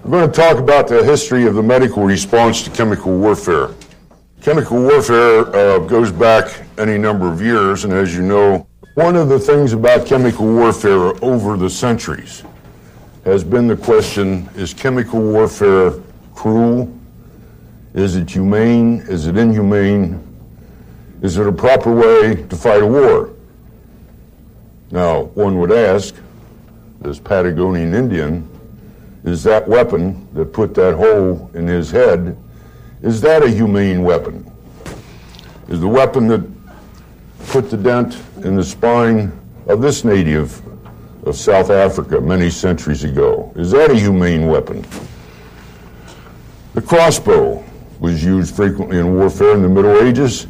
I'm going to talk about the history of the medical response to chemical warfare. Chemical warfare goes back any number of years, and as you know, one of the things about chemical warfare over the centuries has been the question, is chemical warfare cruel? Is it humane? Is it inhumane? Is it a proper way to fight a war? Now, one would ask, this Patagonian Indian, is that weapon that put that hole in his head, is that a humane weapon? Is the weapon that put the dent in the spine of this native of South Africa many centuries ago, is that a humane weapon? The crossbow was used frequently in warfare in the Middle Ages.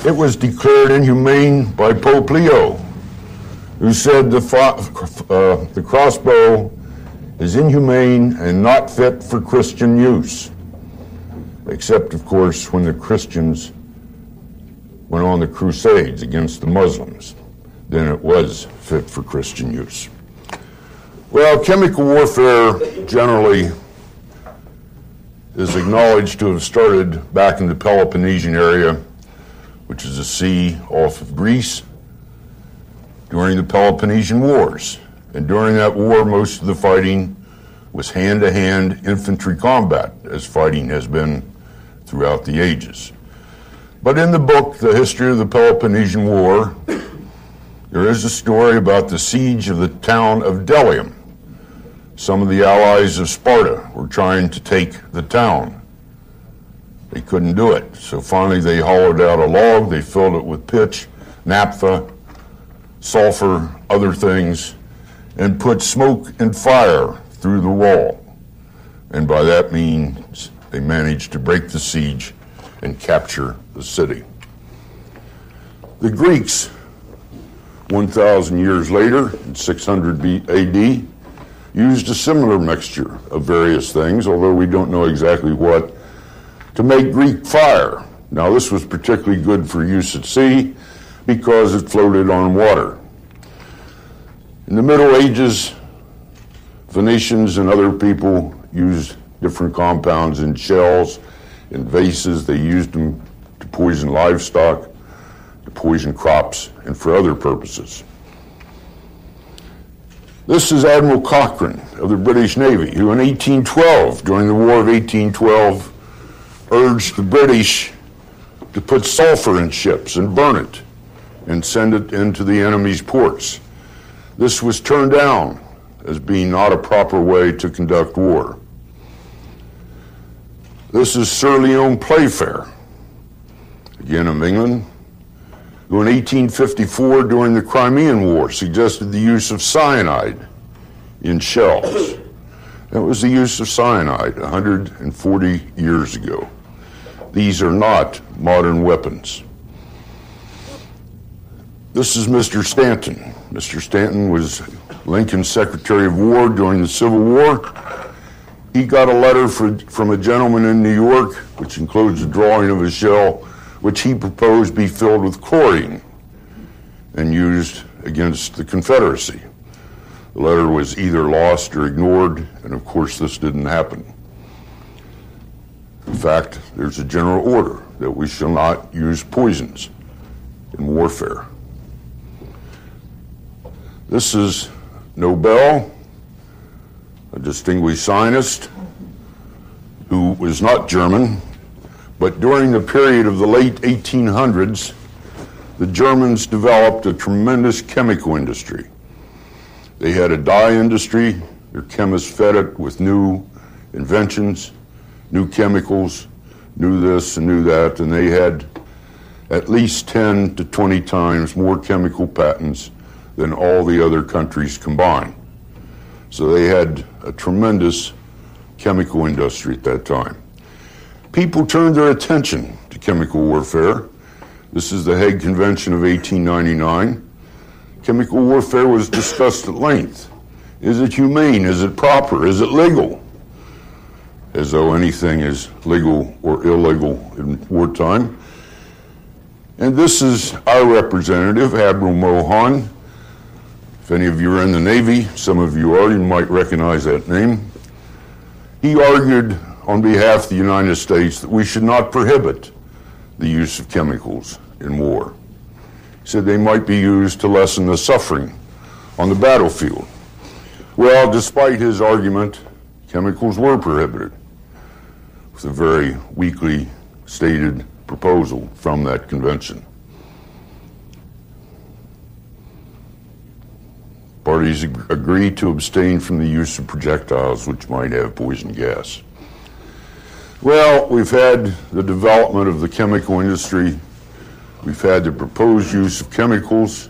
It was declared inhumane by Pope Leo, who said the crossbow is inhumane and not fit for Christian use, except, of course, when the Christians went on the Crusades against the Muslims. Then it was fit for Christian use. Well, chemical warfare generally is acknowledged to have started back in the Peloponnesian area, which is a sea off of Greece, during the Peloponnesian Wars. And during that war, most of the fighting was hand-to-hand infantry combat, as fighting has been throughout the ages. But in the book, The History of the Peloponnesian War, there is a story about the siege of the town of Delium. Some of the allies of Sparta were trying to take the town. They couldn't do it, so finally they hollowed out a log, they filled it with pitch, naphtha, sulfur, other things, and put smoke and fire through the wall. And by that means, they managed to break the siege and capture the city. The Greeks, 1,000 years later, in 600 AD, used a similar mixture of various things, although we don't know exactly what, to make Greek fire. Now, this was particularly good for use at sea because it floated on water. In the Middle Ages, Phoenicians and other people used different compounds in shells, in vases. They used them to poison livestock, to poison crops, and for other purposes. This is Admiral Cochrane of the British Navy, who in 1812, during the War of 1812, urged the British to put sulfur in ships and burn it and send it into the enemy's ports. This was turned down as being not a proper way to conduct war. This is Sir Leon Playfair, again of England, who in 1854, during the Crimean War, suggested the use of cyanide in shells. That was the use of cyanide 140 years ago. These are not modern weapons. This is Mr. Stanton. Mr. Stanton was Lincoln's Secretary of War during the Civil War. He got a letter from a gentleman in New York, which includes a drawing of a shell, which he proposed be filled with chlorine and used against the Confederacy. The letter was either lost or ignored, and of course this didn't happen. In fact, there's a general order that we shall not use poisons in warfare. This is Nobel, a distinguished scientist who was not German, but during the period of the late 1800s, the Germans developed a tremendous chemical industry. They had a dye industry. Their chemists fed it with new inventions, new chemicals, new this and new that, and they had at least 10 to 20 times more chemical patents than all the other countries combined. So they had a tremendous chemical industry at that time. People turned their attention to chemical warfare. This is the Hague Convention of 1899. Chemical warfare was discussed at length. Is it humane? Is it proper? Is it legal? As though anything is legal or illegal in wartime. And this is our representative, Admiral Mohan. If any of you are in the Navy, some of you are, you might recognize that name. He argued on behalf of the United States that we should not prohibit the use of chemicals in war. He said they might be used to lessen the suffering on the battlefield. Well, despite his argument, chemicals were prohibited with a very weakly stated proposal from that convention. Parties agreed to abstain from the use of projectiles which might have poison gas. Well, we've had the development of the chemical industry. We've had the proposed use of chemicals.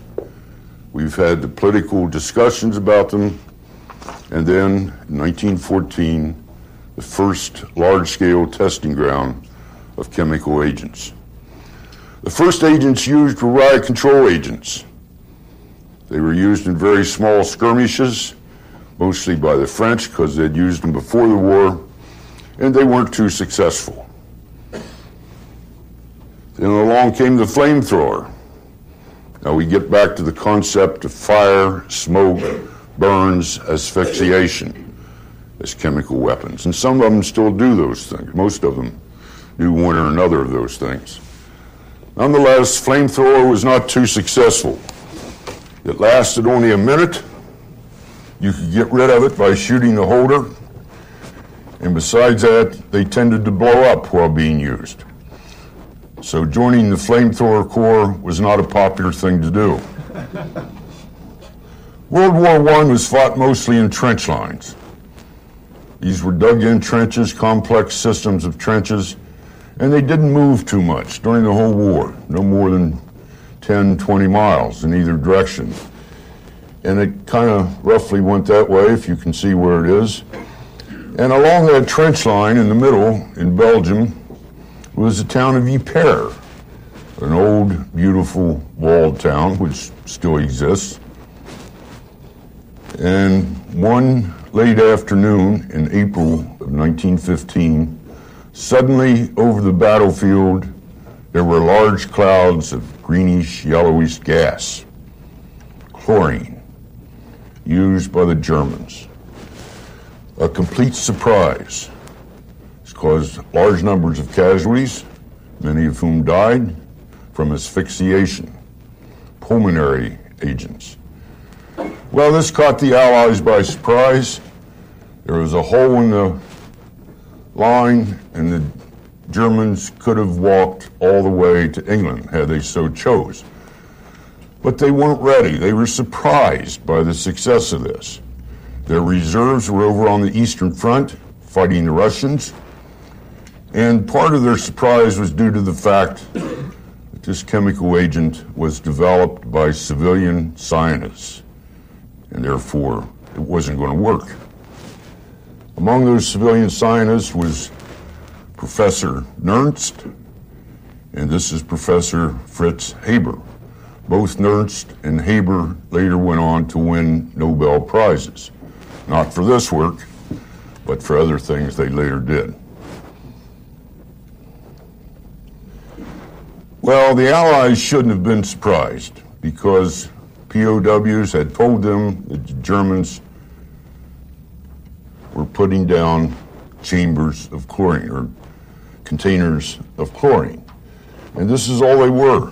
We've had the political discussions about them. And then, in 1914, the first large-scale testing ground of chemical agents. The first agents used were riot control agents. They were used in very small skirmishes, mostly by the French because they'd used them before the war, and they weren't too successful. Then along came the flamethrower. Now we get back to the concept of fire, smoke, burns, asphyxiation as chemical weapons. And some of them still do those things. Most of them do one or another of those things. Nonetheless, flamethrower was not too successful. It lasted only a minute. You could get rid of it by shooting the holder. And besides that, they tended to blow up while being used. So joining the flamethrower corps was not a popular thing to do. World War I was fought mostly in trench lines. These were dug-in trenches, complex systems of trenches, and they didn't move too much during the whole war, no more than 10, 20 miles in either direction. And it kind of roughly went that way, if you can see where it is. And along that trench line in the middle, in Belgium, was the town of Ypres, an old, beautiful walled town, which still exists. And one late afternoon in April of 1915, suddenly over the battlefield, there were large clouds of greenish, yellowish gas, chlorine, used by the Germans. A complete surprise. It's caused large numbers of casualties, many of whom died from asphyxiation, pulmonary agents. Well, this caught the Allies by surprise. There was a hole in the line, and the Germans could have walked all the way to England had they so chose. But they weren't ready. They were surprised by the success of this. Their reserves were over on the Eastern Front, fighting the Russians. And part of their surprise was due to the fact that this chemical agent was developed by civilian scientists, and therefore it wasn't going to work. Among those civilian scientists was Professor Nernst, and this is Professor Fritz Haber. Both Nernst and Haber later went on to win Nobel Prizes. Not for this work, but for other things they later did. Well, the Allies shouldn't have been surprised because POWs had told them that the Germans were putting down chambers of chlorine, or containers of chlorine. And this is all they were,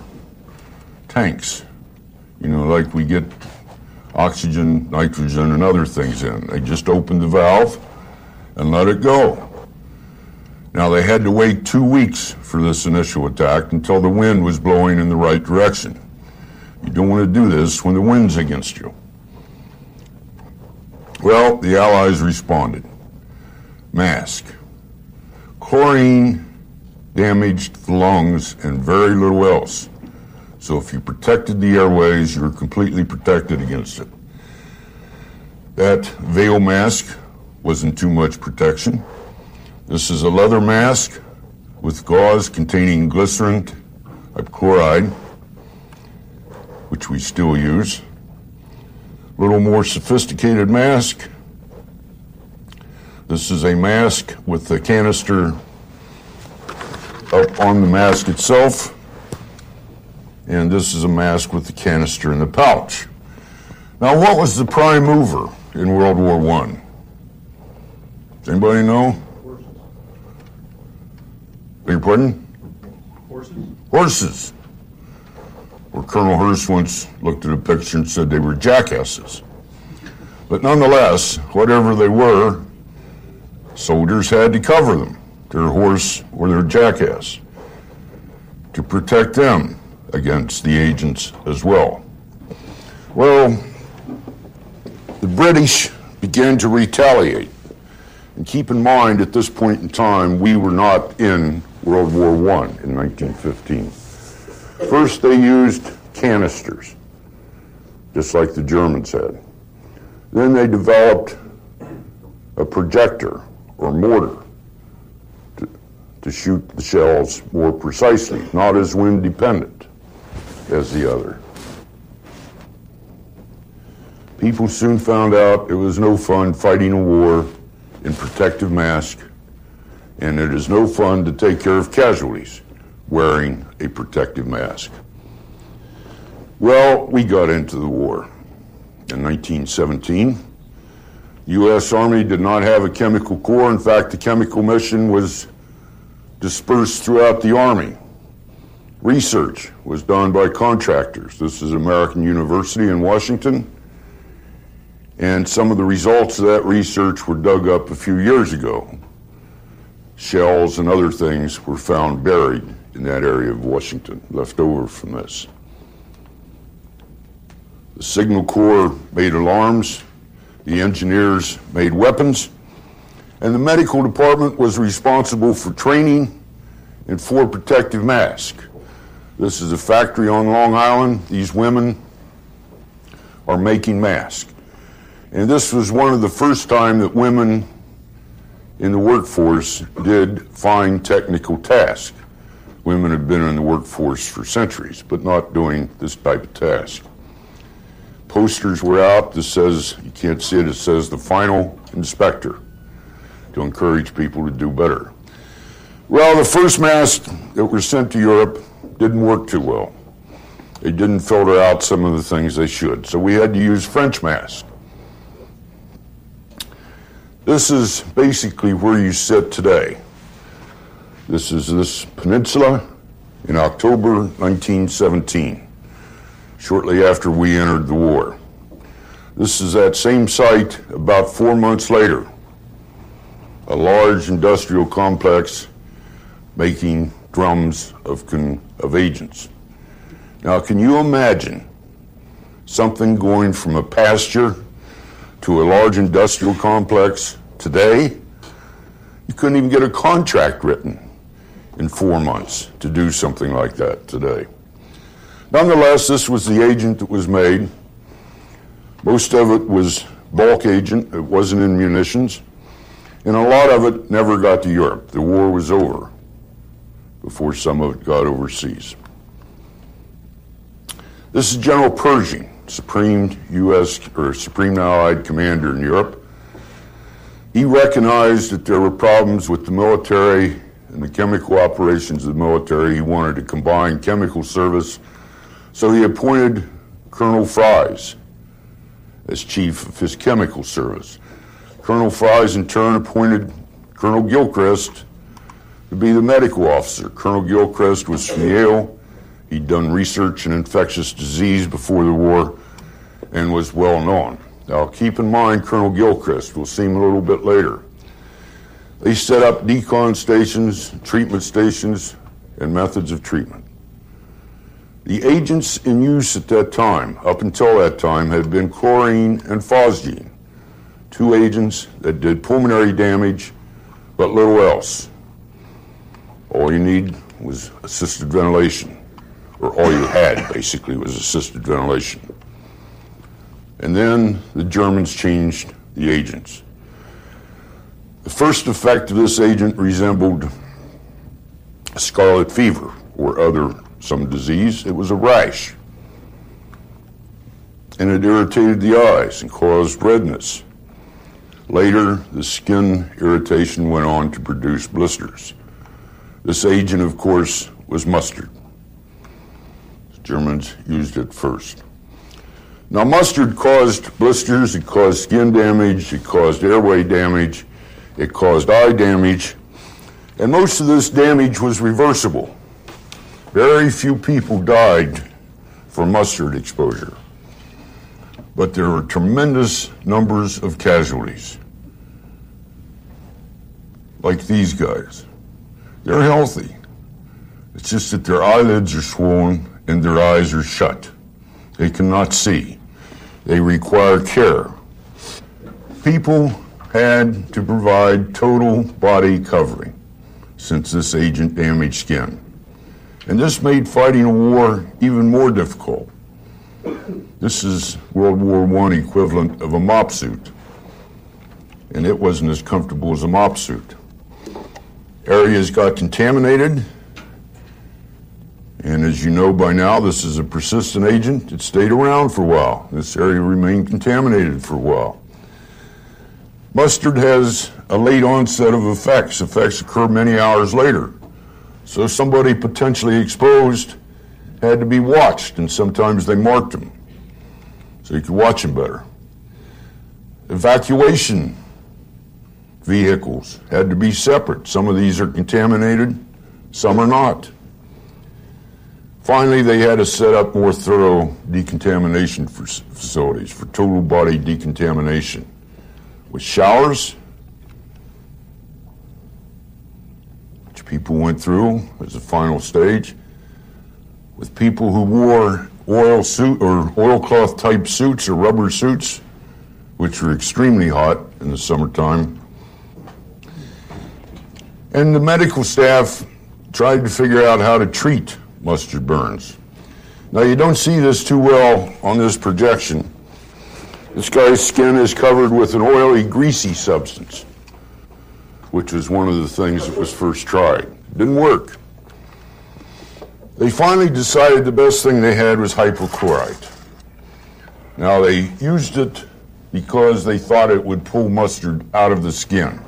tanks. You know, like we get oxygen, nitrogen, and other things in. They just opened the valve and let it go. Now, they had to wait 2 weeks for this initial attack until the wind was blowing in the right direction. You don't want to do this when the wind's against you. Well, the Allies responded. Mask. Chlorine damaged the lungs and very little else. So if you protected the airways, you're completely protected against it. That veil mask wasn't too much protection. This is a leather mask with gauze containing glycerin hypochlorite, which we still use. A little more sophisticated mask. This is a mask with the canister up on the mask itself. And this is a mask with the canister in the pouch. Now, what was the prime mover in World War I? Does anybody know? Horses. Beg your pardon? Horses. Horses. Where Colonel Hurst once looked at a picture and said they were jackasses. But nonetheless, whatever they were, soldiers had to cover them, their horse or their jackass, to protect them against the agents as well. Well, the British began to retaliate. And keep in mind, at this point in time, we were not in World War I in 1915. First, they used canisters, just like the Germans had. Then they developed a projector or mortar to shoot the shells more precisely, not as wind dependent as the other. People soon found out it was no fun fighting a war in protective mask, and it is no fun to take care of casualties wearing a protective mask. Well, we got into the war. In 1917, the U.S. Army did not have a chemical corps. In fact, the chemical mission was dispersed throughout the Army. Research was done by contractors. This is American University in Washington. And some of the results of that research were dug up a few years ago. Shells and other things were found buried in that area of Washington, left over from this. The Signal Corps made alarms, the engineers made weapons, and the medical department was responsible for training and for protective masks. This is a factory on Long Island. These women are making masks. And this was one of the first time that women in the workforce did fine technical tasks. Women have been in the workforce for centuries, but not doing this type of task. Posters were out that says, you can't see it, it says the final inspector, to encourage people to do better. Well, the first masks that were sent to Europe didn't work too well. They didn't filter out some of the things they should, so we had to use French masks. This is basically where you sit today. This is this peninsula in October 1917. Shortly after we entered the war. This is that same site about 4 months later, a large industrial complex making drums of agents. Now, can you imagine something going from a pasture to a large industrial complex today? You couldn't even get a contract written in 4 months to do something like that today. Nonetheless, this was the agent that was made. Most of it was bulk agent. It wasn't in munitions. And a lot of it never got to Europe. The war was over before some of it got overseas. This is General Pershing, Supreme U.S. or Supreme Allied Commander in Europe. He recognized that there were problems with the military and the chemical operations of the military. He wanted to combine chemical service. So he appointed Colonel Fries as chief of his chemical service. Colonel Fries, in turn, appointed Colonel Gilchrist to be the medical officer. Colonel Gilchrist was from Yale. He'd done research in infectious disease before the war and was well known. Now, keep in mind, Colonel Gilchrist will see him a little bit later. They set up decon stations, treatment stations, and methods of treatment. The agents in use at that time, up until that time, had been chlorine and phosgene, two agents that did pulmonary damage, but little else. All you need was assisted ventilation, or all you had, basically, was assisted ventilation. And then the Germans changed the agents. The first effect of this agent resembled scarlet fever or some disease. It was a rash. And it irritated the eyes and caused redness. Later, the skin irritation went on to produce blisters. This agent, of course, was mustard. The Germans used it first. Now, mustard caused blisters, it caused skin damage, it caused airway damage, It caused eye damage, and most of this damage was reversible. Very few people died from mustard exposure, but there were tremendous numbers of casualties. Like these guys. They're healthy. It's just that their eyelids are swollen and their eyes are shut. They cannot see. They require care. People had to provide total body covering since this agent damaged skin. And this made fighting a war even more difficult. This is World War I equivalent of a mop suit. And it wasn't as comfortable as a mop suit. Areas got contaminated, and as you know by now, this is a persistent agent. It stayed around for a while. This area remained contaminated for a while. Mustard has a late onset of effects. Effects occur many hours later. So somebody potentially exposed had to be watched, and sometimes they marked them so you could watch them better. Evacuation vehicles had to be separate. Some of these are contaminated, some are not. Finally, they had to set up more thorough decontamination facilities for total body decontamination with showers, which people went through as a final stage, with people who wore oilcloth type suits or rubber suits, which were extremely hot in the summertime. And the medical staff tried to figure out how to treat mustard burns. Now, you don't see this too well on this projection. This guy's skin is covered with an oily, greasy substance, which was one of the things that was first tried. Didn't work. They finally decided the best thing they had was hypochlorite. Now, they used it because they thought it would pull mustard out of the skin,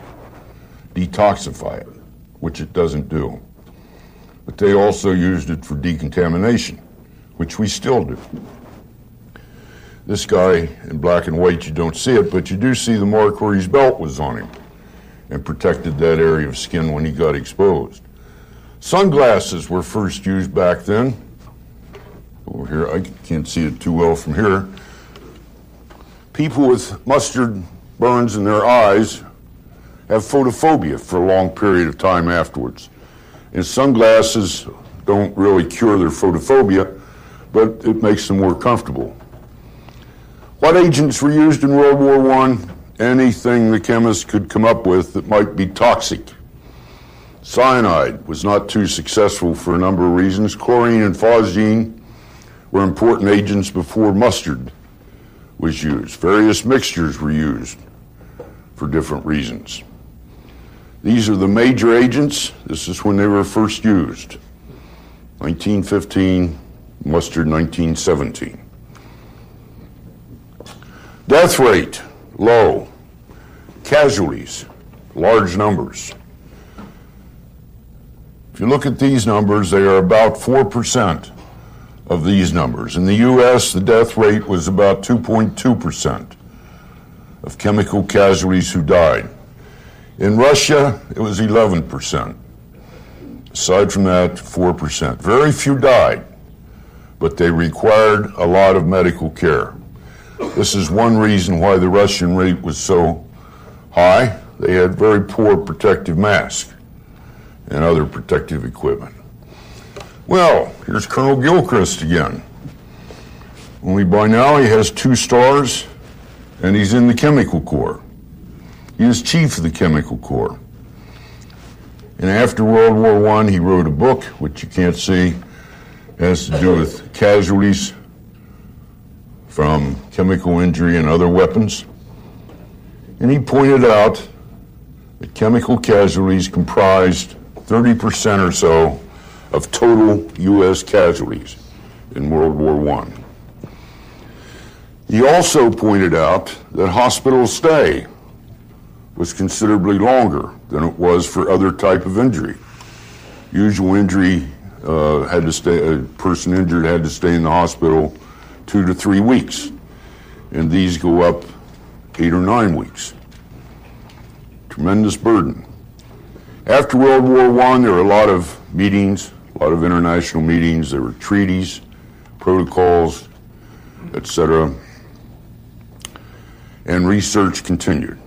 detoxify it, which it doesn't do. But they also used it for decontamination, which we still do. This guy in black and white, you don't see it, but you do see the mark where his belt was on him and protected that area of skin when he got exposed. Sunglasses were first used back then. Over here, I can't see it too well from here. People with mustard burns in their eyes have photophobia for a long period of time afterwards. And sunglasses don't really cure their photophobia, but it makes them more comfortable. What agents were used in World War I? Anything the chemists could come up with that might be toxic. Cyanide was not too successful for a number of reasons. Chlorine and phosgene were important agents before mustard was used. Various mixtures were used for different reasons. These are the major agents. This is when they were first used. 1915, mustard 1917. Death rate, low. Casualties, large numbers. If you look at these numbers, they are about 4% of these numbers. In the U.S., the death rate was about 2.2% of chemical casualties who died. In Russia, it was 11%. Aside from that, 4%. Very few died, but they required a lot of medical care. This is one reason why the Russian rate was so high. They had very poor protective masks and other protective equipment. Well, here's Colonel Gilchrist again. Only by now he has 2 stars, and he's in the Chemical Corps. He is chief of the Chemical Corps. And after World War I, he wrote a book, which you can't see, it has to do with casualties from chemical injury and other weapons. And he pointed out that chemical casualties comprised 30% or so of total U.S. casualties in World War I. He also pointed out that hospital stay was considerably longer than it was for other type of injury. Usual injury a person injured had to stay in the hospital 2 to 3 weeks, and these go up 8 or 9 weeks to tremendous burden. After World War I, there were a lot of meetings, a lot of international meetings. There were treaties, protocols, etc. And research continued.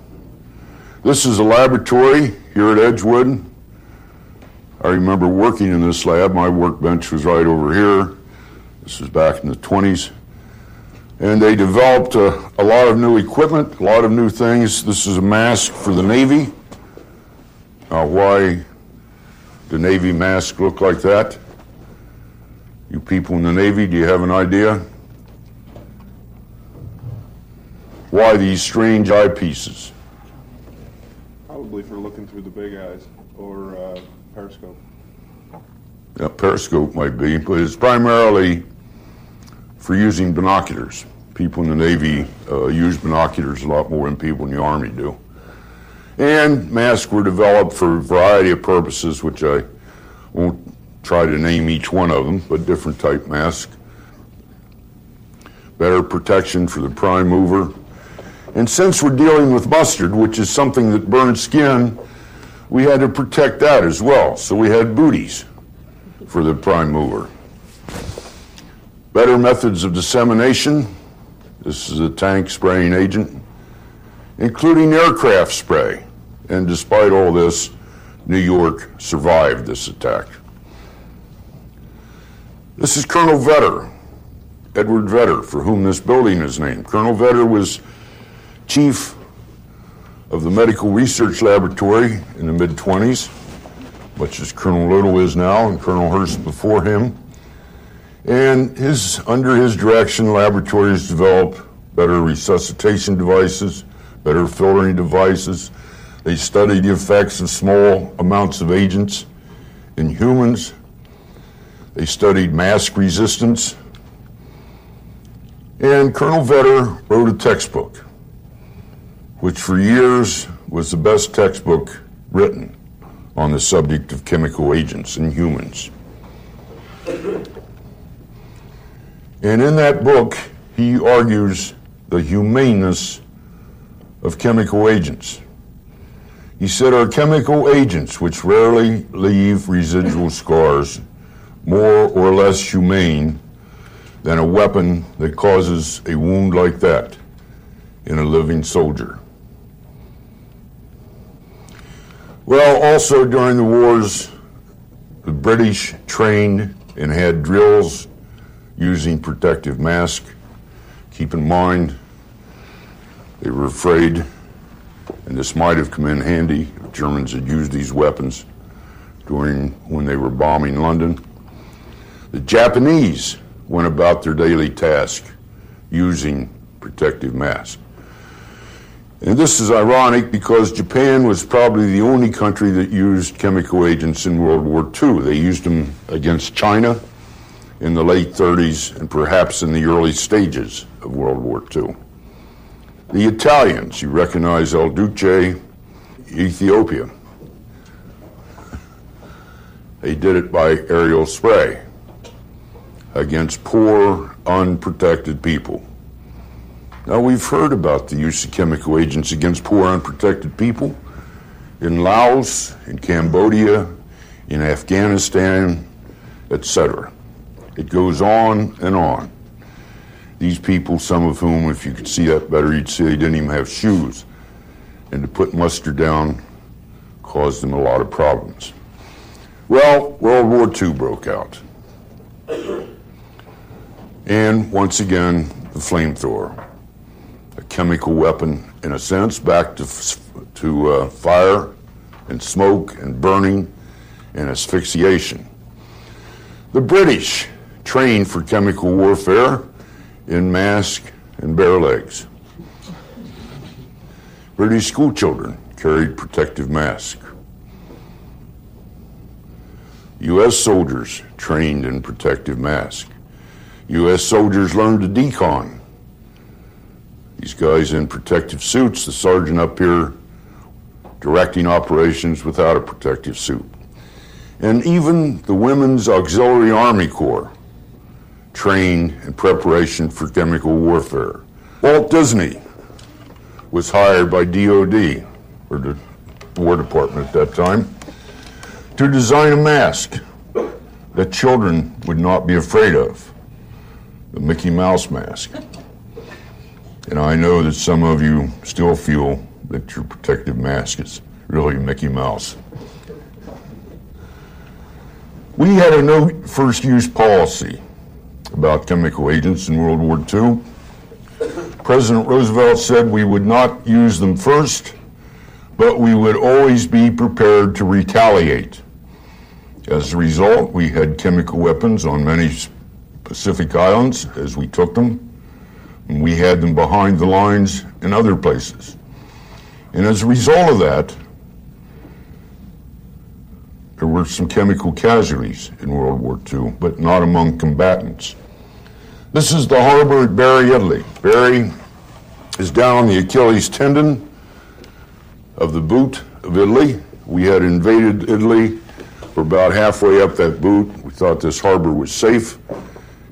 This is a laboratory here at Edgewood. I remember working in this lab. My workbench was right over here. This was back in the 20s. And they developed a lot of new equipment, a lot of new things. This is a mask for the Navy. Why the Navy mask look like that? You people in the Navy, do you have an idea? Why these strange eyepieces? Probably for looking through the big eyes, or periscope. Yeah, periscope might be, but it's primarily for using binoculars. People in the Navy use binoculars a lot more than people in the Army do. And masks were developed for a variety of purposes, which I won't try to name each one of them, but different type masks. Better protection for the prime mover. And since we're dealing with mustard, which is something that burns skin, we had to protect that as well. So we had booties for the prime mover. Better methods of dissemination. This is a tank spraying agent, including aircraft spray. And despite all this, New York survived this attack. This is Colonel Vetter, Edward Vetter, for whom this building is named. Colonel Vetter was chief of the Medical Research Laboratory in the mid-20s, much as Colonel Little is now and Colonel Hurst before him. And under his direction, laboratories developed better resuscitation devices, better filtering devices. They studied the effects of small amounts of agents in humans. They studied mask resistance. And Colonel Vetter wrote a textbook, which for years was the best textbook written on the subject of chemical agents in humans. And in that book, he argues the humaneness of chemical agents. He said, our chemical agents, which rarely leave residual scars, more or less humane than a weapon that causes a wound like that in a living soldier. Well, also during the wars, the British trained and had drills using protective masks. Keep in mind, they were afraid, and this might have come in handy if Germans had used these weapons when they were bombing London. The Japanese went about their daily task using protective masks. And this is ironic because Japan was probably the only country that used chemical agents in World War II. They used them against China in the late 30s and perhaps in the early stages of World War II. The Italians, you recognize El Duce, Ethiopia. They did it by aerial spray against poor, unprotected people. Now, we've heard about the use of chemical agents against poor, unprotected people in Laos, in Cambodia, in Afghanistan, etc. It goes on and on. These people, some of whom, if you could see that better, you'd see they didn't even have shoes. And to put mustard down caused them a lot of problems. Well, World War II broke out. And once again, the flamethrower. A chemical weapon, in a sense, back to fire and smoke and burning and asphyxiation. The British trained for chemical warfare in masks and bare legs. British schoolchildren carried protective masks. U.S. soldiers trained in protective masks. U.S. soldiers learned to decon. These guys in protective suits, the sergeant up here directing operations without a protective suit. And even the Women's Auxiliary Army Corps trained in preparation for chemical warfare. Walt Disney was hired by DOD, or the War Department at that time, to design a mask that children would not be afraid of, the Mickey Mouse mask. And I know that some of you still feel that your protective mask is really Mickey Mouse. We had a no first use policy about chemical agents in World War II. President Roosevelt said we would not use them first, but we would always be prepared to retaliate. As a result, we had chemical weapons on many Pacific islands as we took them, and we had them behind the lines in other places. And as a result of that, there were some chemical casualties in World War II, but not among combatants. This is the harbor at Bari, Italy. Bari is down on the Achilles tendon of the boot of Italy. We had invaded Italy. We're about halfway up that boot. We thought this harbor was safe.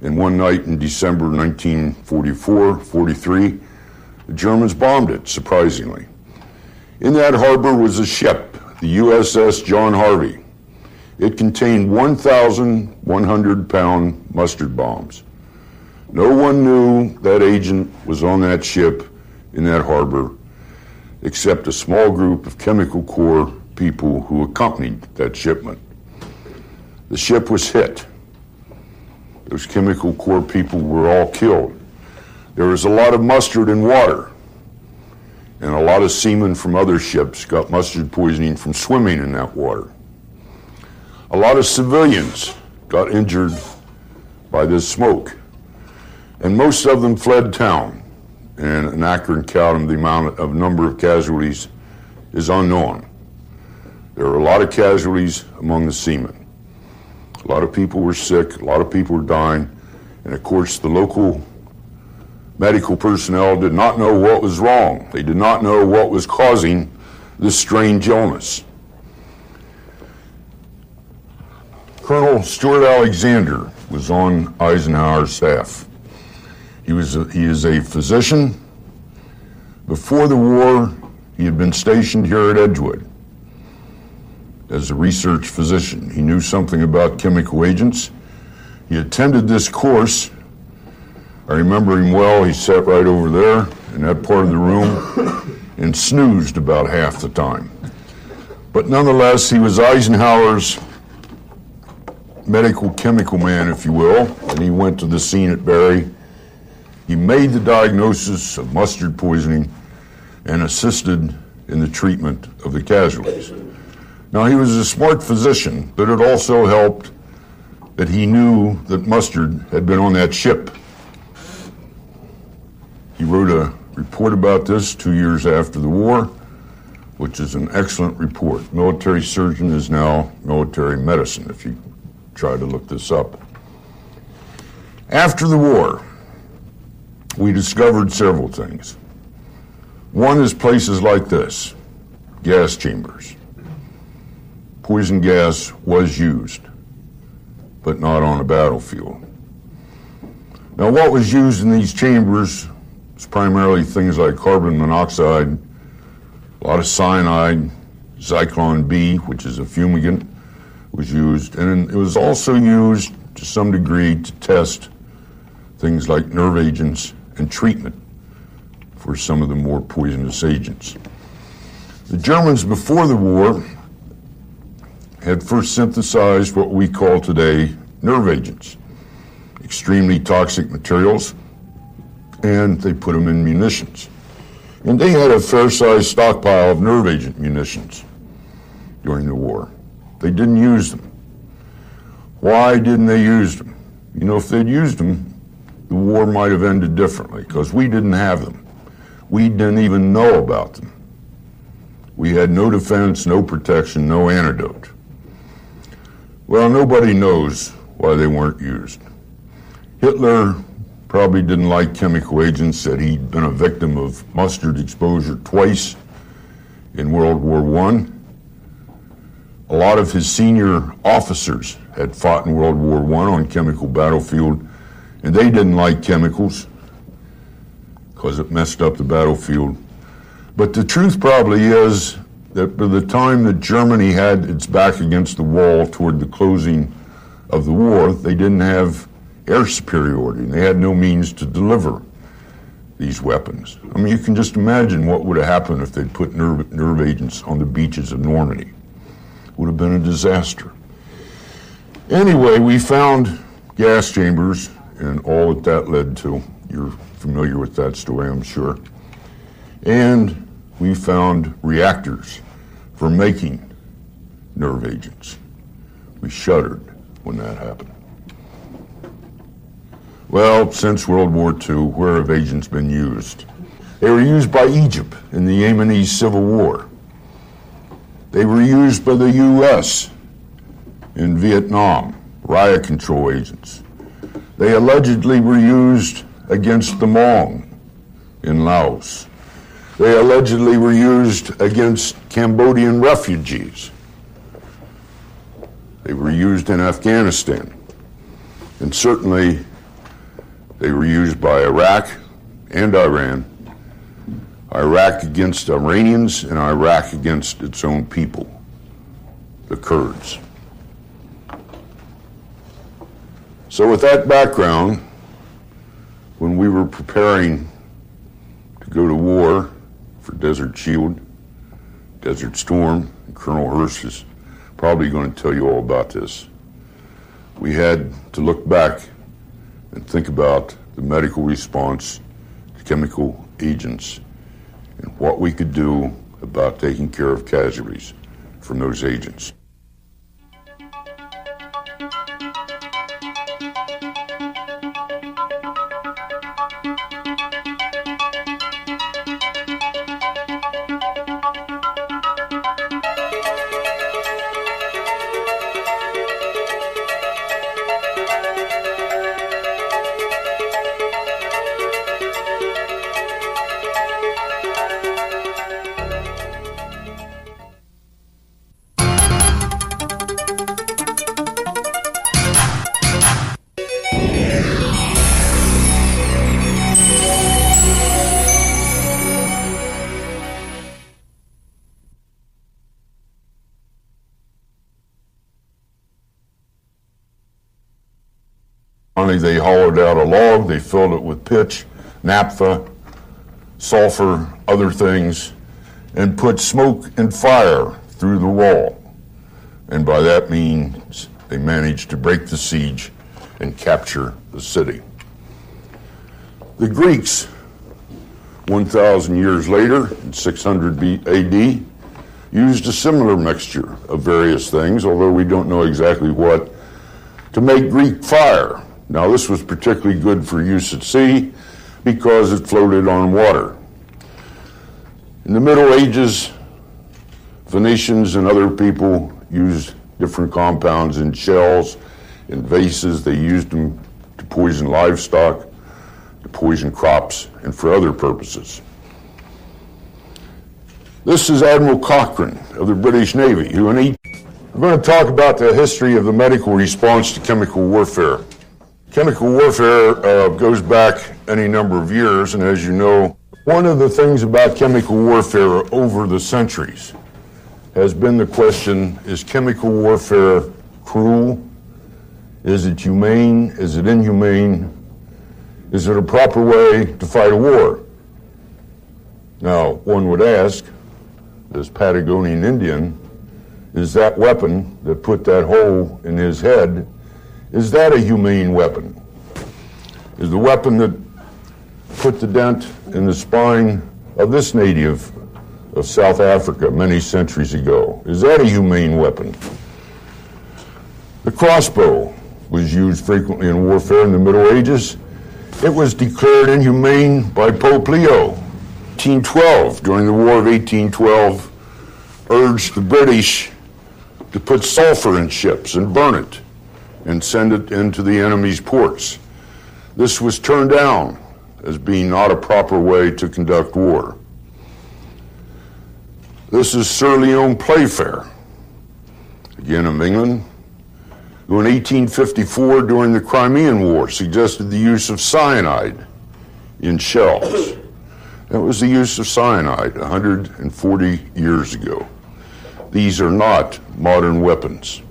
And one night in December 1944-43, the Germans bombed it, surprisingly. In that harbor was a ship, the USS John Harvey. It contained 1,100-pound mustard bombs. No one knew that agent was on that ship in that harbor, except a small group of Chemical Corps people who accompanied that shipment. The ship was hit. Those Chemical Corps people were all killed. There was a lot of mustard in water, and a lot of seamen from other ships got mustard poisoning from swimming in that water. A lot of civilians got injured by this smoke, and most of them fled town, and an accurate count of the number of casualties is unknown. There were a lot of casualties among the seamen. A lot of people were sick, a lot of people were dying, and of course the local medical personnel did not know what was wrong. They did not know what was causing this strange illness. Colonel Stuart Alexander was on Eisenhower's staff. He is a physician. Before the war, he had been stationed here at Edgewood as a research physician. He knew something about chemical agents. He attended this course. I remember him well. He sat right over there in that part of the room and snoozed about half the time. But nonetheless, he was Eisenhower's medical chemical man, if you will, and he went to the scene at Bari. He made the diagnosis of mustard poisoning and assisted in the treatment of the casualties. Now, he was a smart physician, but it also helped that he knew that mustard had been on that ship. He wrote a report about this 2 years after the war, which is an excellent report. Military surgeon is now military medicine, if you try to look this up. After the war, we discovered several things. One is places like this, gas chambers. Poison gas was used, but not on a battlefield. Now, what was used in these chambers was primarily things like carbon monoxide, a lot of cyanide, Zyklon B, which is a fumigant, was used, and it was also used to some degree to test things like nerve agents and treatment for some of the more poisonous agents. The Germans before the war had first synthesized what we call today nerve agents, extremely toxic materials, and they put them in munitions. And they had a fair-sized stockpile of nerve agent munitions during the war. They didn't use them. Why didn't they use them? You know, if they'd used them, the war might have ended differently, because we didn't have them. We didn't even know about them. We had no defense, no protection, no antidote. Well, nobody knows why they weren't used. Hitler probably didn't like chemical agents, said he'd been a victim of mustard exposure twice in World War I. A lot of his senior officers had fought in World War I on chemical battlefield, and they didn't like chemicals because it messed up the battlefield. But the truth probably is that by the time that Germany had its back against the wall toward the closing of the war, they didn't have air superiority, and they had no means to deliver these weapons. I mean, you can just imagine what would have happened if they'd put nerve agents on the beaches of Normandy. It would have been a disaster. Anyway, we found gas chambers and all that led to. You're familiar with that story, I'm sure. And we found reactors for making nerve agents. We shuddered when that happened. Well, since World War II, where have agents been used? They were used by Egypt in the Yemenese Civil War. They were used by the U.S. in Vietnam, riot control agents. They allegedly were used against the Hmong in Laos. They allegedly were used against Cambodian refugees. They were used in Afghanistan. And certainly they were used by Iraq and Iran. Iraq against Iranians and Iraq against its own people, the Kurds. So with that background, when we were preparing to go to war for Desert Shield, Desert Storm, and Colonel Hurst is probably going to tell you all about this, we had to look back and think about the medical response to chemical agents and what we could do about taking care of casualties from those agents. Finally, they hollowed out a log, they filled it with pitch, naphtha, sulfur, other things, and put smoke and fire through the wall. And by that means, they managed to break the siege and capture the city. The Greeks, 1,000 years later, in 600 AD, used a similar mixture of various things, although we don't know exactly what, to make Greek fire. Now, this was particularly good for use at sea because it floated on water. In the Middle Ages, Phoenicians and other people used different compounds in shells, in vases. They used them to poison livestock, to poison crops, and for other purposes. This is Admiral Cochrane of the British Navy, who we're going to talk about the history of the medical response to chemical warfare. Chemical warfare goes back any number of years, and as you know, one of the things about chemical warfare over the centuries has been the question, is chemical warfare cruel? Is it humane? Is it inhumane? Is it a proper way to fight a war? Now, one would ask, this Patagonian Indian, is that weapon that put that hole in his head, is that a humane weapon? Is the weapon that put the dent in the spine of this native of South Africa many centuries ago, is that a humane weapon? The crossbow was used frequently in warfare in the Middle Ages. It was declared inhumane by Pope Leo. 1812, during the War of 1812, urged the British to put sulfur in ships and burn it and send it into the enemy's ports. This was turned down as being not a proper way to conduct war. This is Sir Leon Playfair, again of England, who in 1854, during the Crimean War, suggested the use of cyanide in shells. That was the use of cyanide 140 years ago. These are not modern weapons.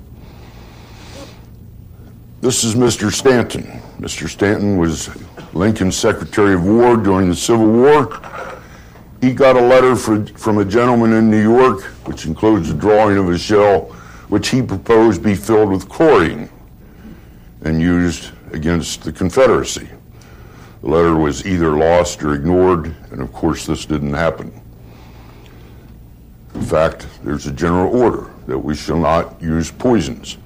This is Mr. Stanton. Mr. Stanton was Lincoln's Secretary of War during the Civil War. He got a letter from a gentleman in New York, which includes a drawing of a shell, which he proposed be filled with chlorine and used against the Confederacy. The letter was either lost or ignored, and of course this didn't happen. In fact, there's a general order that we shall not use poisons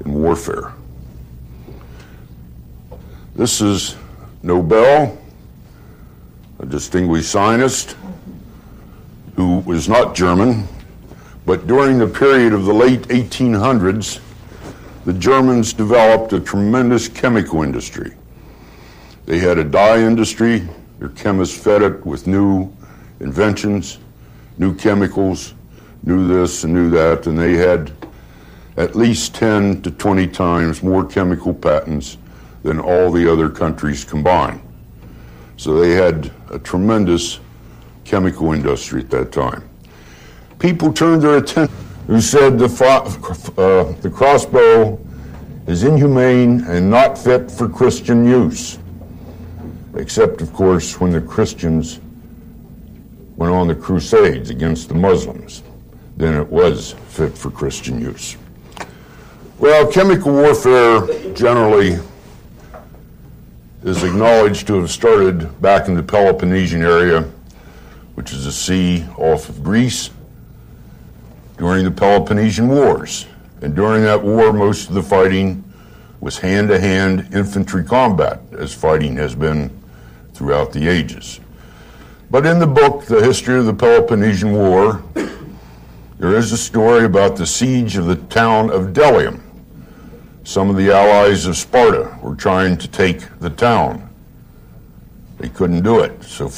in warfare. This is Nobel, a distinguished scientist who was not German, but during the period of the late 1800s, the Germans developed a tremendous chemical industry. They had a dye industry. Their chemists fed it with new inventions, new chemicals, new this and new that, and they had at least 10 to 20 times more chemical patents than all the other countries combined. So they had a tremendous chemical industry at that time. People turned their attention, who said the crossbow is inhumane and not fit for Christian use, except, of course, when the Christians went on the Crusades against the Muslims. Then it was fit for Christian use. Well, chemical warfare generally is acknowledged to have started back in the Peloponnesian area, which is a sea off of Greece, during the Peloponnesian Wars. And during that war, most of the fighting was hand-to-hand infantry combat, as fighting has been throughout the ages. But in the book, The History of the Peloponnesian War, there is a story about the siege of the town of Delium. Some of the allies of Sparta were trying to take the town. They couldn't do it, so